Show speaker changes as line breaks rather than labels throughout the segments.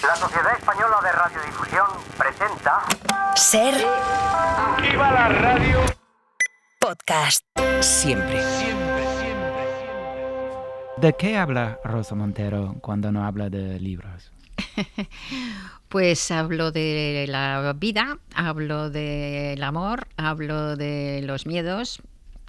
La Sociedad Española de Radiodifusión presenta...
Ser...
¡Viva la radio!
Podcast.
Siempre.
¿De qué habla Rosa Montero cuando no habla de libros?
Pues hablo de la vida, hablo del amor, hablo de los miedos,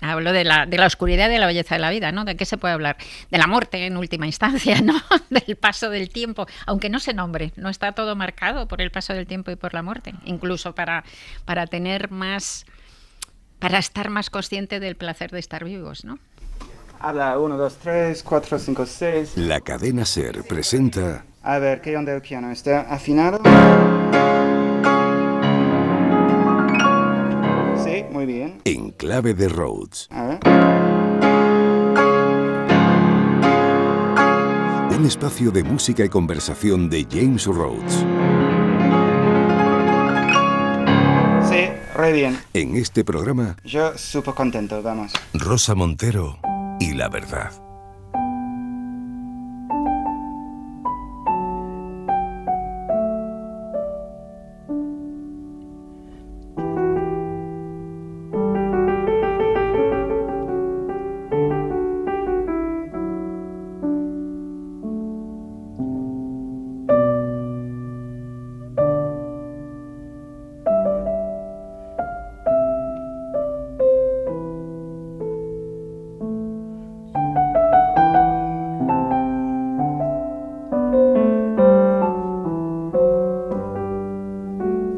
hablo de la oscuridad y de la belleza de la vida, ¿no? ¿De qué se puede hablar? De la muerte en última instancia, ¿no? Del paso del tiempo, aunque no se nombre, no está todo marcado por el paso del tiempo y por la muerte, incluso para tener más, para estar más consciente del placer de estar vivos, ¿no?
Habla 1, 2, 3, 4, 5, 6.
La cadena SER presenta...
A ver, ¿qué onda el piano? ¿Está afinado? Sí, muy bien.
En clave de Rhodes.
A ver.
Un espacio de música y conversación de James Rhodes.
Sí, re bien.
En este programa,
Yo súper contento, vamos.
Rosa Montero y la verdad.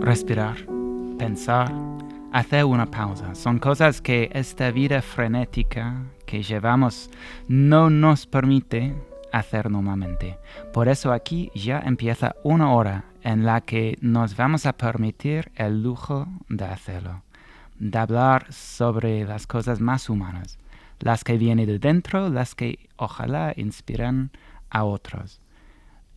Respirar, pensar, hacer una pausa. Son cosas que esta vida frenética que llevamos no nos permite hacer normalmente. Por eso aquí ya empieza una hora en la que nos vamos a permitir el lujo de hacerlo, de hablar sobre las cosas más humanas, las que vienen de dentro, las que ojalá inspiran a otros.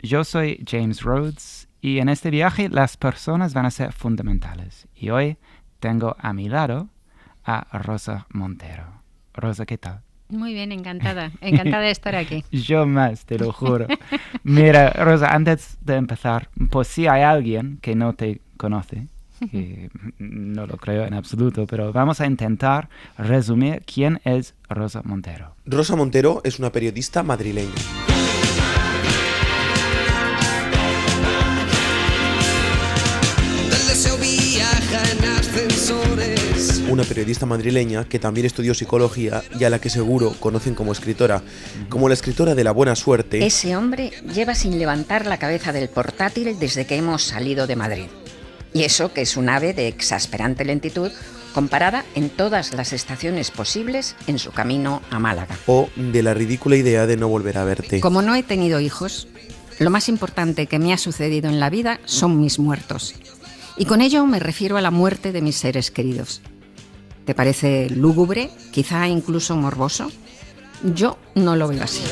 Yo soy James Rhodes y en este viaje las personas van a ser fundamentales. Y hoy tengo a mi lado a Rosa Montero. Rosa, ¿qué tal?
Muy bien, encantada de estar aquí.
Yo más, te lo juro. Mira, Rosa, antes de empezar, pues si hay alguien que no te conoce, que no lo creo en absoluto, pero vamos a intentar resumir quién es Rosa Montero.
Rosa Montero es una periodista madrileña. Una periodista madrileña que también estudió psicología y a la que seguro conocen como escritora, como la escritora de La Buena Suerte.
Ese hombre lleva sin levantar la cabeza del portátil desde que hemos salido de Madrid. Y eso que es un ave de exasperante lentitud comparada en todas las estaciones posibles en su camino a Málaga.
O de la ridícula idea de no volver a verte.
Como no he tenido hijos, lo más importante que me ha sucedido en la vida son mis muertos. Y con ello me refiero a la muerte de mis seres queridos. ¿Te parece lúgubre, quizá incluso morboso? Yo no lo veo así.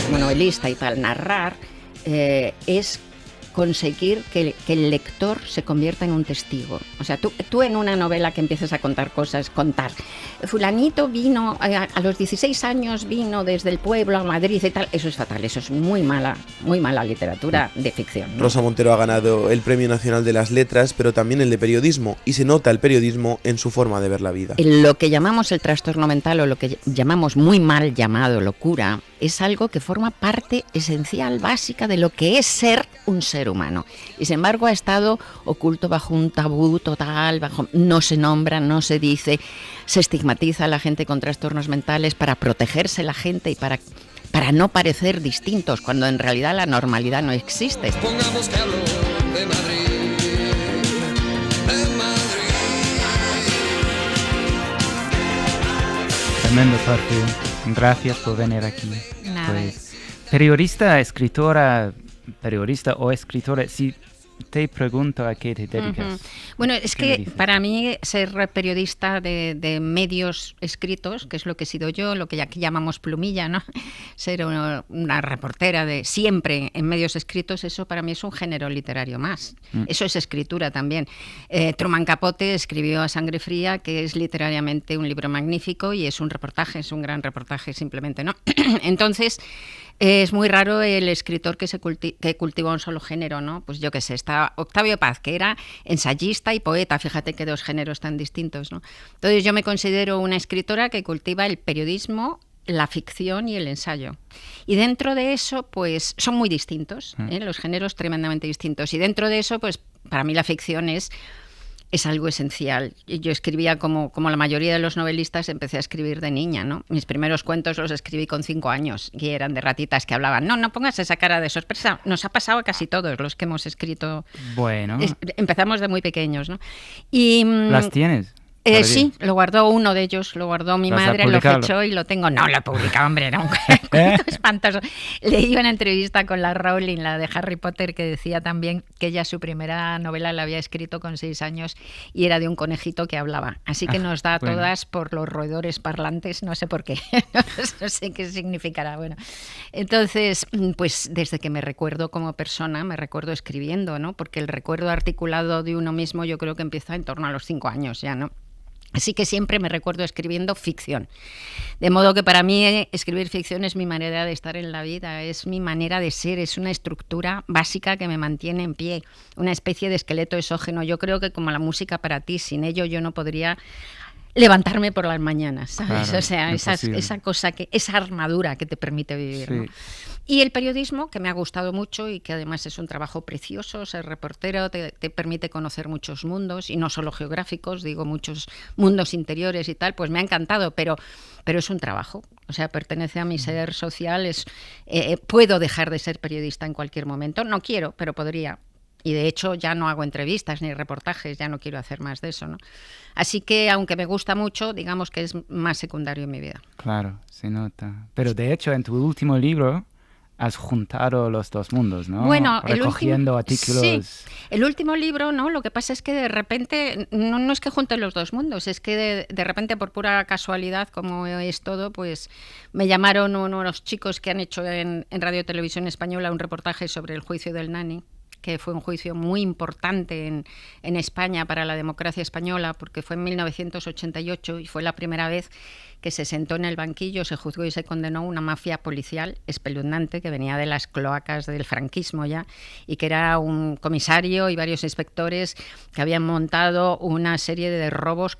Como novelista y para narrar, es conseguir que el lector se convierta en un testigo. O sea, tú en una novela que empieces a contar cosas, fulanito vino, a los 16 años vino desde el pueblo a Madrid y tal, eso es fatal, eso es muy mala literatura de ficción, ¿no?
Rosa Montero ha ganado el Premio Nacional de las Letras, pero también el de Periodismo, y se nota el periodismo en su forma de ver la vida.
Lo que llamamos el trastorno mental o lo que llamamos muy mal llamado locura es algo que forma parte esencial, básica de lo que es ser un ser humano. Y sin embargo ha estado oculto bajo un tabú total, no se nombra, no se dice, se estigmatiza a la gente con trastornos mentales para protegerse la gente y para no parecer distintos, cuando en realidad la normalidad no existe.
Pongamos que hablo de Madrid, de Madrid.
Tremendo perfil. Gracias por venir aquí.
Nada.
Pues, periodista o escritora, si te pregunto a qué te dedicas.
Bueno, es
¿Qué me
que
dices?
para mí ser periodista de medios escritos, que es lo que he sido yo, lo que aquí llamamos plumilla, ¿no? Ser una reportera de siempre en medios escritos, eso para mí es un género literario más. Eso es escritura también. Truman Capote escribió A Sangre Fría, que es literariamente un libro magnífico y es un reportaje, es un gran reportaje simplemente, ¿no? Entonces, Es muy raro el escritor que que cultiva un solo género, ¿no? Pues yo qué sé, está Octavio Paz, que era ensayista y poeta, fíjate que 2 géneros tan distintos, ¿no? Entonces yo me considero una escritora que cultiva el periodismo, la ficción y el ensayo. Y dentro de eso, pues son muy distintos, los géneros tremendamente distintos. Y dentro de eso, pues para mí la ficción es algo esencial. Yo escribía como la mayoría de los novelistas, empecé a escribir de niña, ¿no? Mis primeros cuentos los escribí con 5 años y eran de ratitas que hablaban. No pongas esa cara de sorpresa. Nos ha pasado a casi todos los que hemos escrito.
Bueno.
Empezamos de muy pequeños, ¿no? Y,
¿las tienes?
Sí, lo guardó uno de ellos, lo guardó mi madre, lo fechó y lo tengo. No, lo publicaba, hombre, era un cuento espantoso. Leí una entrevista con la Rowling, la de Harry Potter, que decía también que ella su primera novela la había escrito con 6 años y era de un conejito que hablaba. Así que nos da a todas por los roedores parlantes, no sé por qué, no sé qué significará. Bueno, entonces, pues desde que me recuerdo como persona, me recuerdo escribiendo, ¿no? Porque el recuerdo articulado de uno mismo yo creo que empieza en torno a los 5 años ya, ¿no? Así que siempre me recuerdo escribiendo ficción. De modo que para mí escribir ficción es mi manera de estar en la vida, es mi manera de ser, es una estructura básica que me mantiene en pie, una especie de esqueleto exógeno. Yo creo que como la música para ti, sin ello yo no podría levantarme por las mañanas, ¿sabes? Claro, o sea, esa cosa, esa armadura que te permite vivir, sí. ¿No? Y el periodismo, que me ha gustado mucho y que además es un trabajo precioso, ser reportero te permite conocer muchos mundos, y no solo geográficos, digo muchos mundos interiores y tal, pues me ha encantado, pero es un trabajo, o sea, pertenece a mi ser social, puedo dejar de ser periodista en cualquier momento, no quiero, pero podría. Y de hecho ya no hago entrevistas ni reportajes, ya no quiero hacer más de eso, ¿no? Así que aunque me gusta mucho, digamos que es más secundario en mi vida.
Claro, se nota. Pero de hecho en tu último libro has juntado los 2 mundos, ¿no?
Bueno,
recogiendo artículos.
Sí, el último libro, ¿no? Lo que pasa es que de repente, no es que junte los 2 mundos, es que de repente por pura casualidad, como es todo, pues me llamaron unos chicos que han hecho en Radio Televisión Española un reportaje sobre el juicio del Nani, que fue un juicio muy importante en España para la democracia española, porque fue en 1988 y fue la primera vez que se sentó en el banquillo, se juzgó y se condenó una mafia policial espeluznante que venía de las cloacas del franquismo ya, y que era un comisario y varios inspectores que habían montado una serie de robos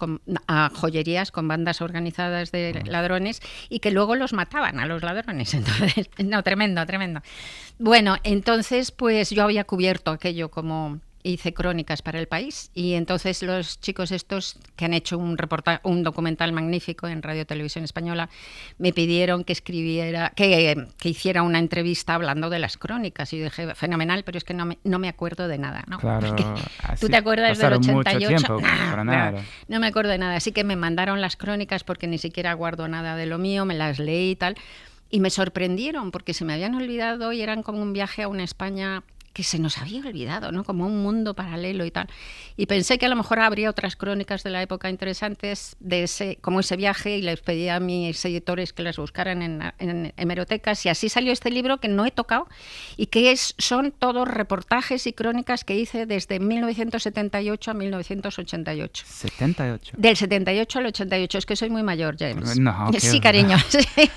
a joyerías con bandas organizadas de ladrones y que luego los mataban a los ladrones. Entonces, no, tremendo. Bueno, entonces pues yo había cubierto aquello como hice crónicas para El País y entonces los chicos estos que han hecho un documental magnífico en Radio Televisión Española me pidieron que escribiera, que hiciera una entrevista hablando de las crónicas y dije, fenomenal, pero es que no me acuerdo de nada, ¿no?
Claro,
¿tú te acuerdas del 88?
Mucho tiempo, para nada.
No me acuerdo de nada, así que me mandaron las crónicas porque ni siquiera guardo nada de lo mío, me las leí y tal, y me sorprendieron porque se me habían olvidado y eran como un viaje a una España que se nos había olvidado, ¿no? Como un mundo paralelo y tal. Y pensé que a lo mejor habría otras crónicas de la época interesantes como ese viaje, y les pedí a mis editores que las buscaran en hemerotecas, y así salió este libro que no he tocado y que son todos reportajes y crónicas que hice desde 1978 a 1988.
¿78?
Del 78 al 88, es que soy muy mayor, James.
No,
sí, cariño.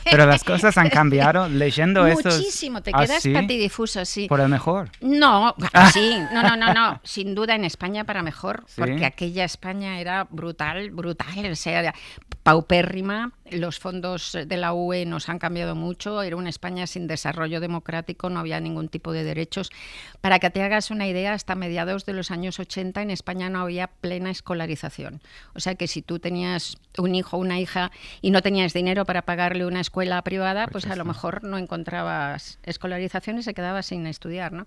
Pero las cosas han cambiado leyendo estos...
Muchísimo, te quedas
¿sí?
patidifuso, sí.
Por el mejor.
No, sí, no, sin duda en España para mejor, ¿sí? Porque aquella España era brutal, o sea, paupérrima, los fondos de la UE nos han cambiado mucho, era una España sin desarrollo democrático, no había ningún tipo de derechos. Para que te hagas una idea, hasta mediados de los años 80 en España no había plena escolarización, o sea que si tú tenías un hijo o una hija y no tenías dinero para pagarle una escuela privada, pues a lo mejor no encontrabas escolarización y se quedaba sin estudiar, ¿no?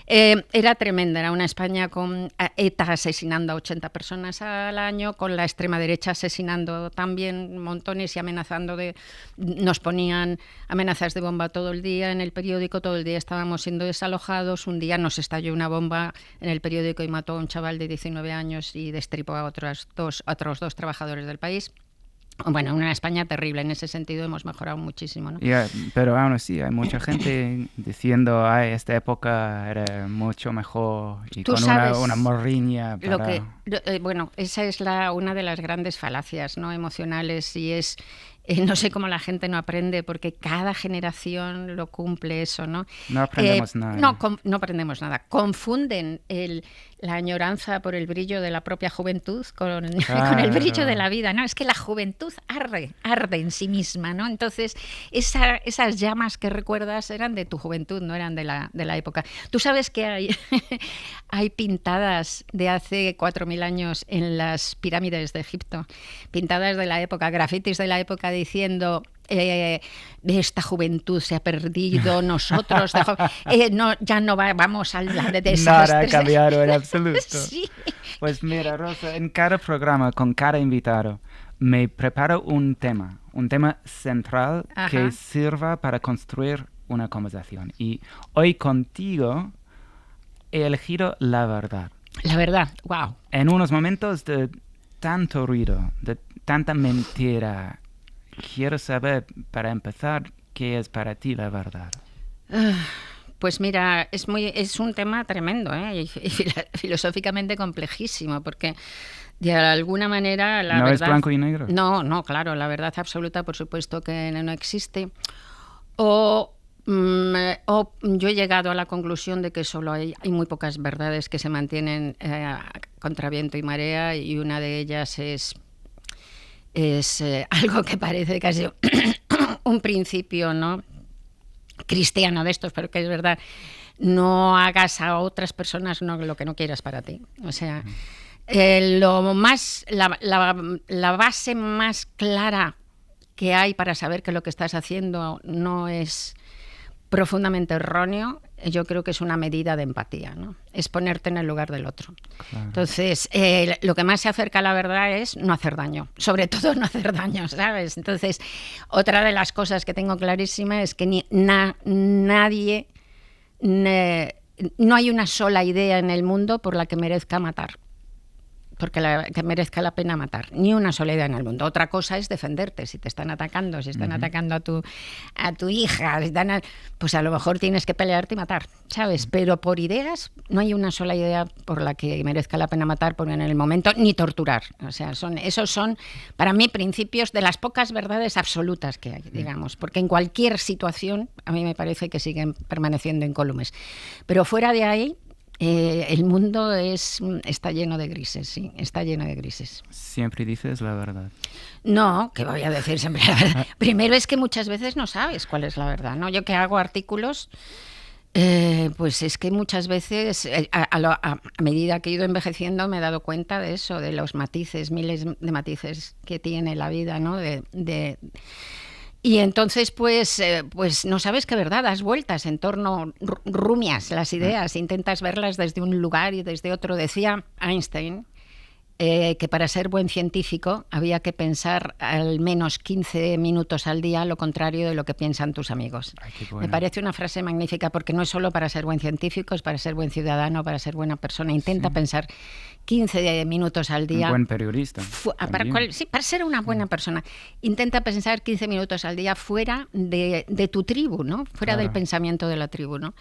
Era tremenda, era una España con ETA asesinando a 80 personas al año, con la extrema derecha asesinando también montones y amenazando nos ponían amenazas de bomba todo el día en el periódico, todo el día estábamos siendo desalojados, un día nos estalló una bomba en el periódico y mató a un chaval de 19 años y destripó a otros dos trabajadores del país. Bueno, una España terrible, en ese sentido hemos mejorado muchísimo, ¿no?
Pero aún así hay mucha gente diciendo, esta época era mucho mejor y con una morriña para...
Bueno, esa es una de las grandes falacias, ¿no?, emocionales, y es No sé cómo la gente no aprende, porque cada generación lo cumple eso, ¿no?
No aprendemos nada.
No aprendemos nada. Confunden la añoranza por el brillo de la propia juventud con el brillo de la vida, ¿no? Es que la juventud arde en sí misma, ¿no? Entonces, esas llamas que recuerdas eran de tu juventud, no eran de la época. Tú sabes que hay pintadas de hace 4.000 años en las pirámides de Egipto, pintadas de la época, grafitis de la época, diciendo esta juventud se ha perdido, nosotros ya no vamos a hablar de desastres.
Nada ha cambiado en absoluto.
Sí.
Pues mira, Rosa, en cada programa, con cada invitado, me preparo un tema central que sirva para construir una conversación. Y hoy contigo he elegido la verdad.
La verdad, wow.
En unos momentos de tanto ruido, de tanta mentira, quiero saber, para empezar, ¿qué es para ti la verdad?
Pues mira, es un tema tremendo, y filosóficamente complejísimo, porque de alguna manera la verdad...
¿No es blanco y negro?
No, claro, la verdad absoluta por supuesto que no existe. O yo he llegado a la conclusión de que solo hay muy pocas verdades que se mantienen contra viento y marea, y una de ellas es algo que parece casi un principio, ¿no?, cristiano de estos, pero que es verdad: no hagas a otras personas lo que no quieras para ti. O sea, la base más clara que hay para saber que lo que estás haciendo no es profundamente erróneo, yo creo que es una medida de empatía, ¿no? Es ponerte en el lugar del otro. Claro. Entonces, lo que más se acerca a la verdad es no hacer daño, sobre todo no hacer daño, ¿sabes? Entonces, otra de las cosas que tengo clarísima es que nadie, no hay una sola idea en el mundo por la que merezca matar. Porque que merezca la pena matar, ni una sola idea en el mundo. Otra cosa es defenderte, si te están atacando, atacando a tu hija, pues a lo mejor tienes que pelearte y matar, ¿sabes? Pero por ideas no hay una sola idea por la que merezca la pena matar, porque en el momento, ni torturar. O sea, esos son para mí principios de las pocas verdades absolutas que hay, digamos, porque en cualquier situación a mí me parece que siguen permaneciendo incólumes. Pero fuera de ahí, el mundo está lleno de grises, sí, está lleno de grises.
¿Siempre dices la verdad?
No, que voy a decir siempre la verdad. Primero es que muchas veces no sabes cuál es la verdad, ¿no? Yo que hago artículos, pues es que muchas veces, a medida que he ido envejeciendo, me he dado cuenta de eso, de los matices, miles de matices que tiene la vida, ¿no? Y entonces, pues no sabes qué verdad, das vueltas en torno, rumias las ideas, intentas verlas desde un lugar y desde otro. Decía Einstein que para ser buen científico había que pensar al menos 15 minutos al día lo contrario de lo que piensan tus amigos. Ay, qué bueno. Me parece una frase magnífica, porque no es solo para ser buen científico, es para ser buen ciudadano, para ser buena persona. Intenta pensar 15 minutos al día.
Un buen periodista.
Para ser una buena persona. Intenta pensar 15 minutos al día fuera de tu tribu, ¿no? Fuera del pensamiento de la tribu, ¿no?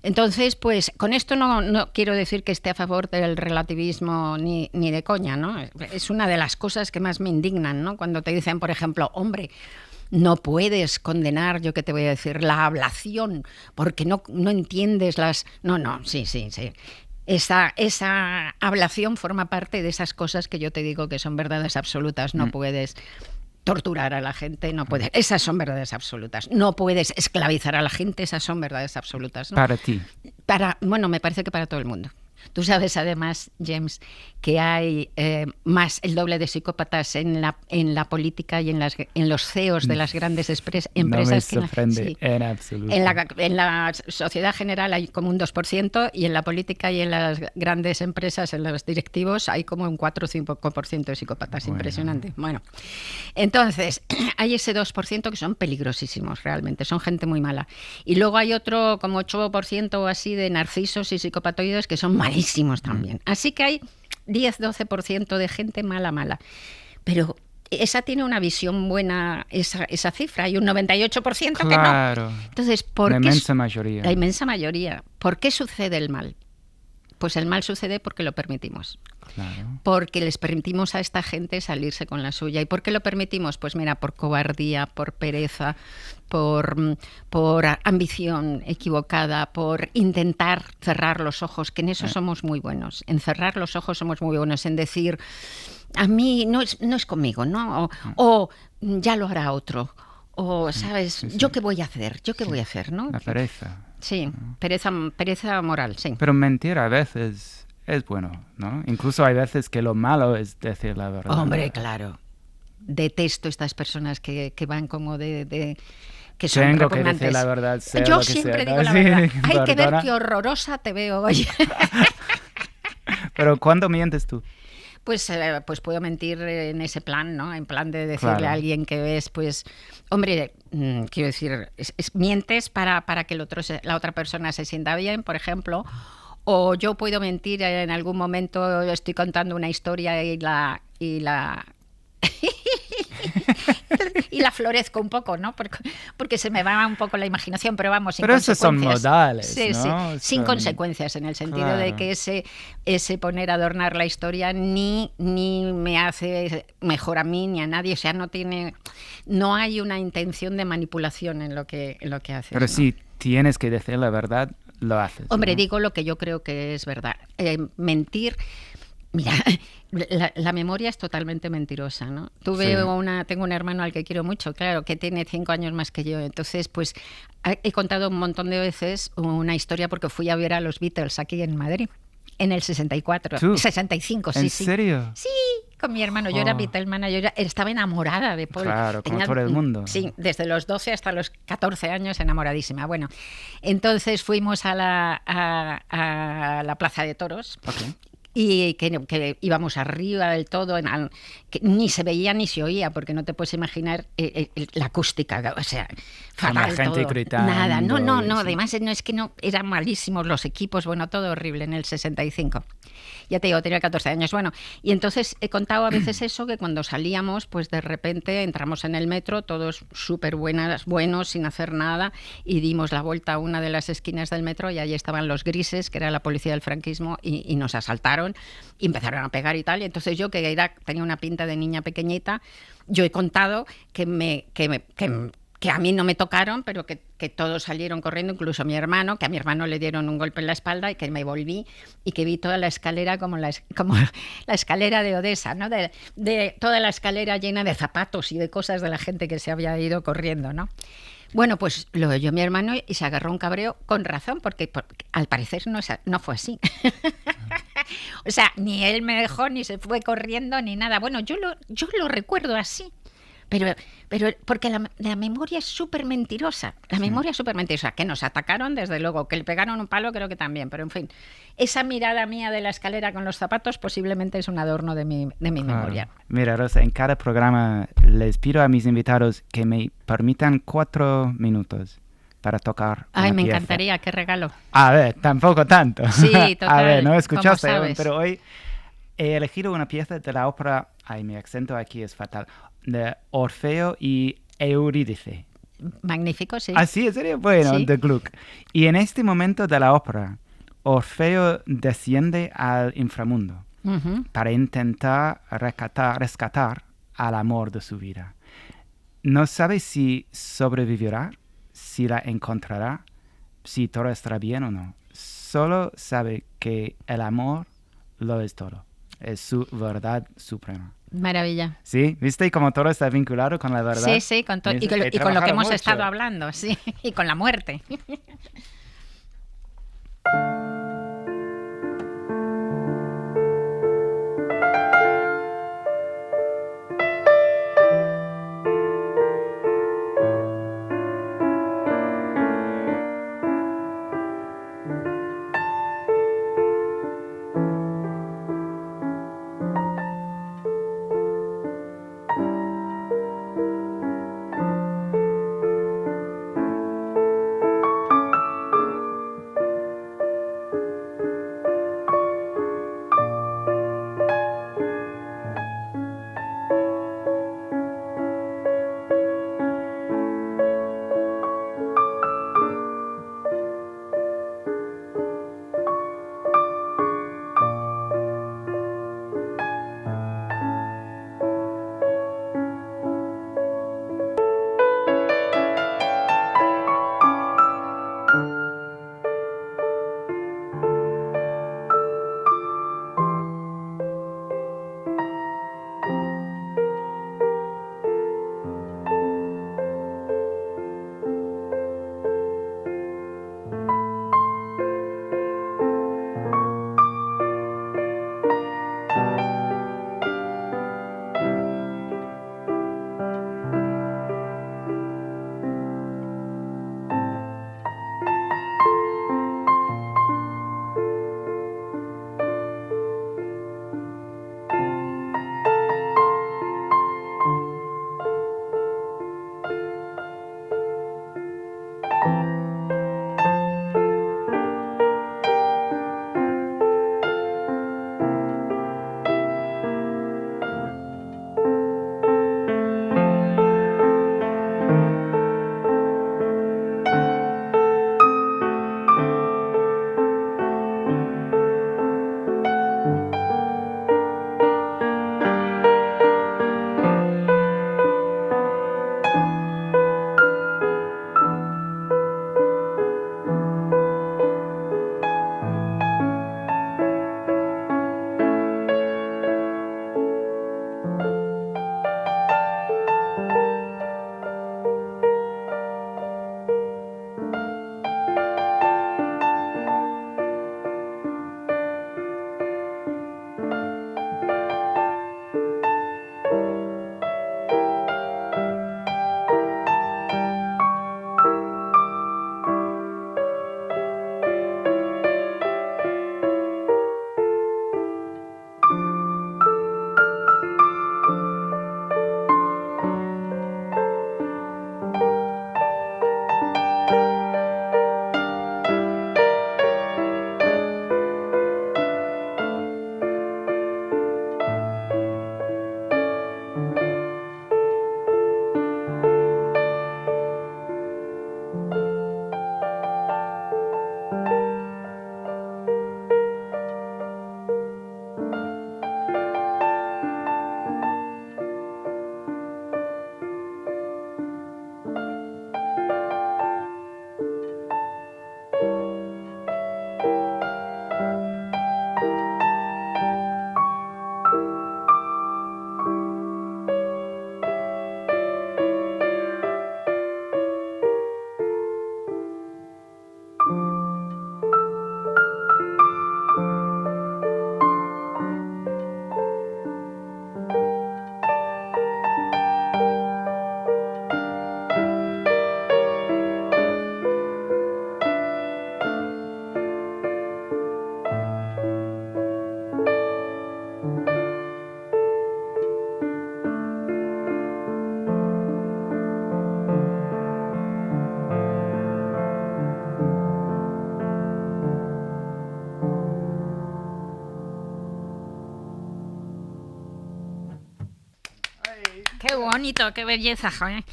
Entonces, pues con esto no quiero decir que esté a favor del relativismo ni de coña, ¿no? Es una de las cosas que más me indignan, ¿no? Cuando te dicen, por ejemplo, hombre, no puedes condenar, yo qué te voy a decir, la ablación, porque no entiendes las... No, sí. Esa ablación forma parte de esas cosas que yo te digo que son verdades absolutas. No puedes torturar a la gente, no puedes. Esas son verdades absolutas. No puedes esclavizar a la gente, esas son verdades absolutas, ¿no?
Para ti.
Bueno, me parece que para todo el mundo. Tú sabes, además, James, que hay más el doble de psicópatas en la política y en los CEOs de las grandes empresas.
No me sorprende en absoluto.
En la sociedad general hay como un 2%, y en la política y en las grandes empresas, en los directivos, hay como un 4 o 5% de psicópatas. Bueno. Impresionante. Bueno, entonces, hay ese 2% que son peligrosísimos, realmente. Son gente muy mala. Y luego hay otro como 8% o así de narcisos y psicopatoides que son malísimos también. Así que hay 10-12% de gente mala. Pero esa tiene una visión buena, esa cifra. Hay un 98% que no.
Entonces,
la
inmensa mayoría.
La inmensa mayoría. ¿Por qué sucede el mal? Pues el mal sucede porque lo permitimos.
Claro.
Porque les permitimos a esta gente salirse con la suya. ¿Y por qué lo permitimos? Pues mira, por cobardía, por pereza, por ambición equivocada, por intentar cerrar los ojos, que en eso somos muy buenos. En cerrar los ojos somos muy buenos, en decir, a mí no es conmigo, ¿no? O ya lo hará otro. O, ¿sabes?
Sí.
¿Yo qué voy a hacer? ¿Yo qué voy a hacer, no?
La pereza.
Sí, pereza moral, sí.
Pero mentir a veces es bueno, ¿no? Incluso hay veces que lo malo es decir la verdad.
Hombre, claro. Detesto estas personas que van como de que son
Tengo que
repugnantes.
decir la verdad, sea
Yo
lo que
siempre
sea,
digo
¿no?
la
Sí,
verdad. Hay que ver
perdona.
qué horrorosa te veo hoy.
Pero ¿cuándo mientes tú?
Pues puedo mentir en ese plan, ¿no? En plan de decirle
Claro.
a alguien que ves, pues, hombre, quiero decir, mientes para que la otra persona se sienta bien, por ejemplo, o yo puedo mentir en algún momento, estoy contando una historia y la y la florezco un poco, ¿no? Porque se me va un poco la imaginación, pero vamos, sin
Pero esos son
consecuencias.
modales,
Sí,
¿no?
sí, sin
Son-
consecuencias, en el sentido de
Claro.
que ese poner a adornar la historia ni me hace mejor a mí ni a nadie, o sea, no hay una intención de manipulación en lo que haces.
Pero
¿no?
si tienes que decir la verdad, lo haces.
Hombre,
¿no?
digo lo que yo creo que es verdad. Mentir. Mira, la memoria es totalmente mentirosa, ¿no? Tengo un hermano al que quiero mucho, claro, que tiene 5 años más que yo. Entonces, pues he contado un montón de veces una historia porque fui a ver a los Beatles aquí en Madrid, en el 64,
¿Tú?
65, sí,
¿En
sí.
serio?
Sí, con mi hermano. Yo era
Oh.
Beatle yo estaba enamorada de Paul.
Claro, como todo el mundo.
Sí, desde los 12 hasta los 14 años enamoradísima. Bueno, entonces fuimos a la Plaza de Toros.
Ok.
Y que íbamos arriba del todo, que ni se veía ni se oía, porque no te puedes imaginar la acústica, o sea, fatal
la gente
todo.
gritando
Nada, no,
y así.
además no, eran malísimos los equipos, bueno, todo horrible en el 65. Ya te digo, tenía 14 años. Bueno, y entonces he contado a veces eso, que cuando salíamos, pues de repente entramos en el metro, todos súper buenos, sin hacer nada, y dimos la vuelta a una de las esquinas del metro y allí estaban los grises, que era la policía del franquismo, y nos asaltaron y empezaron a pegar y tal. Y entonces yo, que tenía una pinta de niña pequeñita, yo he contado que a mí no me tocaron, pero que todos salieron corriendo, incluso mi hermano, que a mi hermano le dieron un golpe en la espalda y que me volví y que vi toda la escalera como la escalera de Odessa, ¿no? De toda la escalera llena de zapatos y de cosas de la gente que se había ido corriendo, ¿no? Bueno, pues lo oyó mi hermano y se agarró un cabreo con razón, porque al parecer no fue así. O sea, ni él me dejó, ni se fue corriendo, ni nada. Bueno, yo lo recuerdo así. Pero porque la memoria es súper mentirosa. La memoria es súper mentirosa. Que nos atacaron, desde luego. Que le pegaron un palo, creo que también. Pero, en fin, esa mirada mía de la escalera con los zapatos posiblemente es un adorno de mi memoria.
Mira, Rosa, en cada programa les pido a mis invitados que me permitan 4 minutos para tocar
Ay,
una
me
pieza.
encantaría, qué regalo.
A ver, tampoco tanto.
Sí, total,
A ver, no escuchaste,
como sabes.
pero hoy he elegido una pieza de la ópera, ay, mi acento aquí es fatal, de Orfeo y Eurídice.
Magnífico, sí.
¿Ah, sí? ¿En serio? Bueno,
Sí.
de Gluck. Y en este momento de la ópera, Orfeo desciende al inframundo
Ujú.
para intentar rescatar al amor de su vida. No sabe si sobrevivirá, si la encontrará, si todo estará bien o no. Solo sabe que el amor lo es todo. Es su verdad suprema.
Maravilla.
¿Sí? ¿Viste cómo todo está vinculado con la verdad?
Sí, sí, con
¿Viste?
y con
He
lo que
trabajado
hemos
mucho.
estado hablando, sí, y con la muerte. bonito, qué belleza, joder.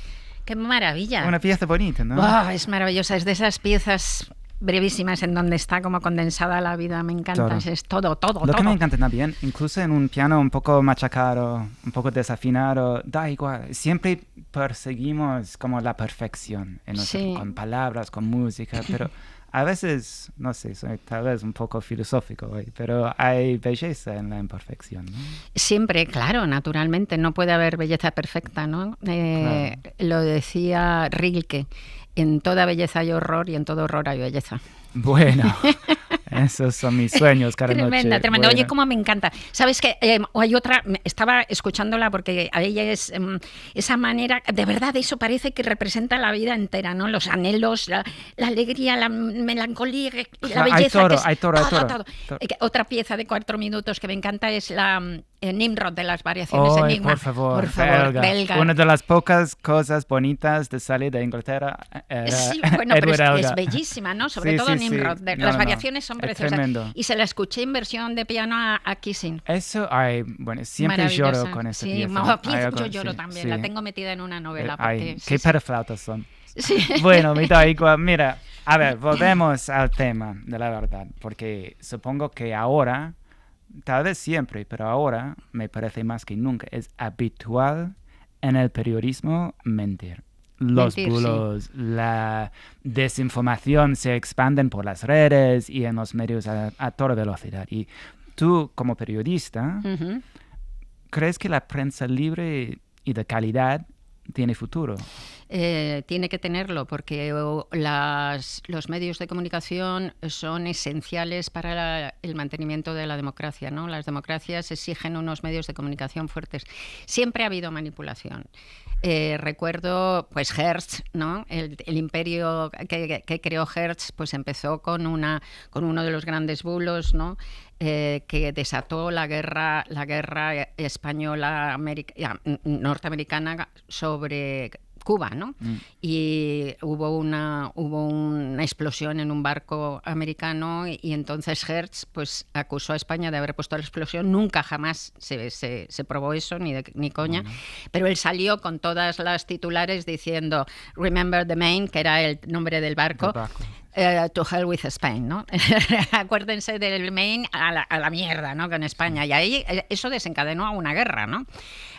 Qué maravilla.
Una pieza bonita, ¿no?
Wow, es maravillosa, es de esas piezas brevísimas en donde está como condensada la vida, me encanta,
Todo.
es todo.
Lo que me encanta también, incluso en un piano un poco machacado, un poco desafinado, da igual, siempre perseguimos como la perfección en nosotros,
Sí.
con palabras, con música, pero a veces, no sé, soy tal vez un poco filosófico hoy, pero hay belleza en la imperfección, ¿no?
Siempre, claro, naturalmente, no puede haber belleza perfecta, ¿no? Lo decía Rilke, en toda belleza hay horror y en todo horror hay belleza.
Bueno, esos son mis sueños cada
Tremenda,
noche.
tremenda. Oye,
Bueno.
cómo me encanta. ¿Sabes qué? Hay otra, estaba escuchándola porque a ella es esa manera, de verdad, eso parece que representa la vida entera, ¿no? Los anhelos, la alegría, la melancolía, la
Hay
belleza.
todo,
que es
hay todo.
todo. Otra pieza de 4 minutos que me encanta es la Nimrod de las variaciones
Ay,
Enigma.
por favor, belga. Una de las pocas cosas bonitas de salir de Inglaterra era
Sí, bueno, pero
Edward
es
Elgar.
bellísima, ¿no? Sobre
Sí,
todo
sí,
Nimrod.
sí.
Las
No,
variaciones son
es
preciosas.
tremendo.
Y se la escuché en versión de piano a Kissing.
Eso, ay, bueno, siempre
Maravillosa.
lloro con esa
Sí,
pieza. Hay algo-
yo lloro
sí,
también.
sí.
La tengo metida en una novela.
Ay,
Porque,
qué
sí.
periflautas son.
Sí.
Bueno, me da igual. Mira, a ver, volvemos al tema de la verdad, porque supongo que ahora, tal vez siempre, pero ahora me parece más que nunca, es habitual en el periodismo mentir. Los
Mentir,
bulos, la desinformación se expanden por las redes y en los medios a toda velocidad. Y tú, como periodista,
Ujú.
¿crees que la prensa libre y de calidad tiene futuro?
Tiene que tenerlo porque los medios de comunicación son esenciales para el mantenimiento de la democracia, ¿no? Las democracias exigen unos medios de comunicación fuertes. Siempre ha habido manipulación. Recuerdo, pues Hearst, ¿no? El imperio que creó Hearst, pues empezó con uno de los grandes bulos, ¿no? Que desató la guerra española norteamericana sobre Cuba, ¿no? Y hubo una explosión en un barco americano y entonces Hertz pues acusó a España de haber puesto la explosión. Nunca jamás se probó eso, ni coña. Pero él salió con todas las titulares diciendo Remember the Maine, que era el nombre del barco. To hell with Spain, ¿no? Acuérdense del Maine a la mierda, ¿no? Con España. Y ahí eso desencadenó a una guerra, ¿no?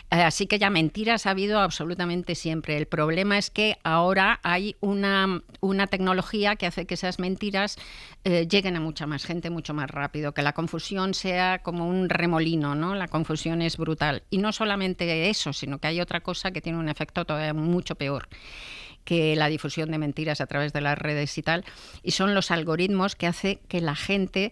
Así que ya mentiras ha habido absolutamente siempre. El problema es que ahora hay una tecnología que hace que esas mentiras lleguen a mucha más gente mucho más rápido, que la confusión sea como un remolino, ¿no? La confusión es brutal. Y no solamente eso, sino que hay otra cosa que tiene un efecto todavía mucho peor que la difusión de mentiras a través de las redes y tal, y son los algoritmos que hace que la gente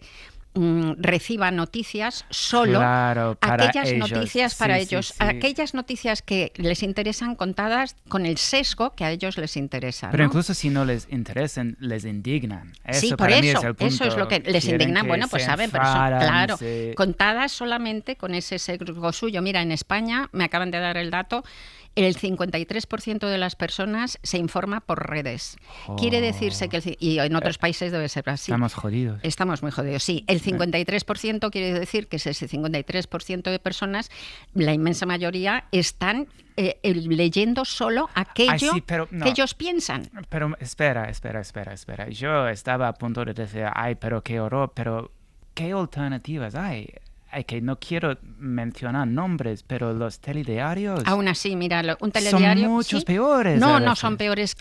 reciba noticias solo,
Claro, para
aquellas
ellos.
noticias para
Sí,
ellos,
sí, sí.
aquellas noticias que les interesan contadas con el sesgo que a ellos les interesa,
Pero
¿no?
incluso si no les interesan, les indignan. Eso
Sí, por
para mí
eso,
es el punto.
eso es lo que les
Quieren
indigna.
que
Bueno, pues
se
saben, pero son,
enfadan,
claro,
se-
contadas solamente con ese sesgo suyo. Mira, en España, me acaban de dar el dato, el 53% de las personas se informa por redes. Quiere decirse que, y en otros países debe ser así.
Estamos jodidos.
Estamos muy jodidos, sí. El 53% quiere decir que ese 53% de personas, la inmensa mayoría, están leyendo solo aquello
sí, pero no.
que ellos piensan.
Pero espera. Yo estaba a punto de decir, ay, pero qué horror, pero ¿qué alternativas hay? Que no quiero mencionar nombres, pero los telediarios
Aún así, mira, un telediario
son muchos
¿sí?
peores. a
No
veces.
son peores,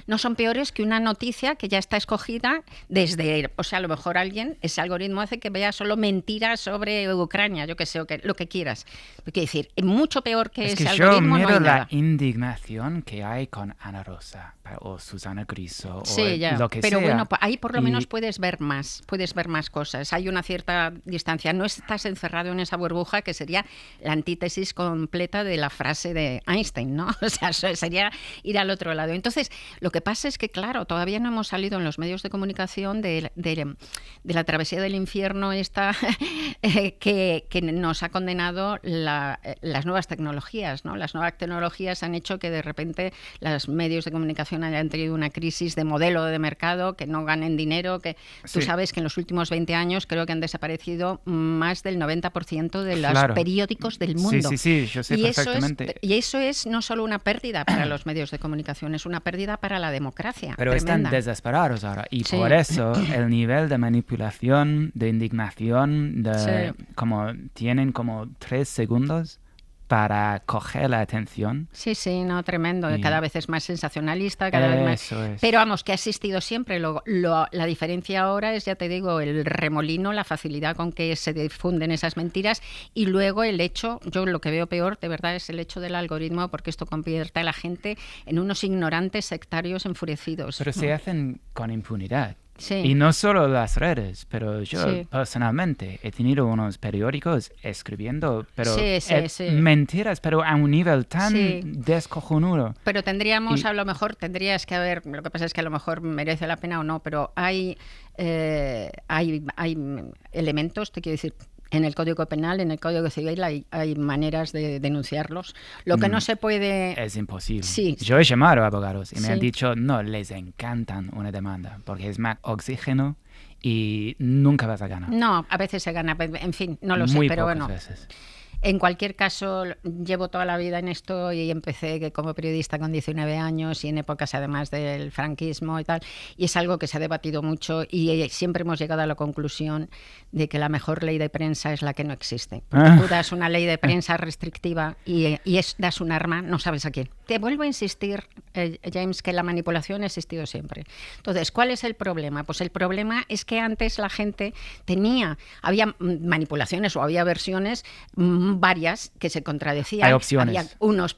no son peores que una noticia que ya está escogida desde, o sea, a lo mejor ese algoritmo hace que vea solo mentiras sobre Ucrania, yo que sé, lo que quieras. Quiero decir, mucho peor que
Es
ese
que yo
algoritmo
miro
no hay
la
nada.
indignación que hay con Ana Rosa o Susana Griso
Sí, ya.
lo que
Pero
sea.
bueno, ahí por lo
Y-
menos puedes ver más cosas. Hay una cierta distancia. No estás encerrado en esa burbuja que sería la antítesis completa de la frase de Einstein, ¿no? O sea, eso sería ir al otro lado. Entonces, lo que pasa es que, claro, todavía no hemos salido en los medios de comunicación de la travesía del infierno esta que nos ha condenado las nuevas tecnologías, ¿no? Las nuevas tecnologías han hecho que de repente los medios de comunicación comunicación hayan tenido una crisis de modelo de mercado, que no ganen dinero, que tú sabes que en los últimos 20 años creo que han desaparecido más del 90% de los periódicos del mundo.
Sí, yo sé perfectamente.
Y eso es no solo una pérdida para los medios de comunicación, es una pérdida para la democracia.
Pero
tremenda.
Están desesperados ahora y por eso el nivel de manipulación, de indignación, como tienen como 3 segundos para coger la atención.
Sí, no, tremendo. Cada vez es más sensacionalista, cada vez más. Pero vamos, que ha existido siempre. La diferencia ahora es, ya te digo, el remolino, la facilidad con que se difunden esas mentiras y luego el hecho, yo lo que veo peor, de verdad, es el hecho del algoritmo, porque esto convierte a la gente en unos ignorantes sectarios enfurecidos.
Pero se hacen con impunidad.
Sí.
Y no solo las redes, pero yo personalmente he tenido unos periódicos escribiendo mentiras, pero a un nivel tan descojonudo.
Pero a lo mejor tendrías que haber, lo que pasa es que a lo mejor merece la pena o no, pero hay elementos, te quiero decir, en el Código Penal, en el Código Civil hay maneras de denunciarlos. Lo que no se puede...
Es imposible.
Sí.
Yo he llamado a abogados y me han dicho, no, les encantan una demanda porque es más oxígeno y nunca vas a ganar.
No, a veces se gana, en fin, no lo sé, pero bueno.
Veces.
En cualquier caso, llevo toda la vida en esto y empecé como periodista con 19 años y en épocas además del franquismo y tal, y es algo que se ha debatido mucho y siempre hemos llegado a la conclusión de que la mejor ley de prensa es la que no existe. Porque tú das una ley de prensa restrictiva y das un arma, no sabes a quién. Te vuelvo a insistir, James, que la manipulación ha existido siempre. Entonces, ¿cuál es el problema? Pues el problema es que antes la gente había manipulaciones o había versiones varias que se contradecían.
Hay opciones.
Había unos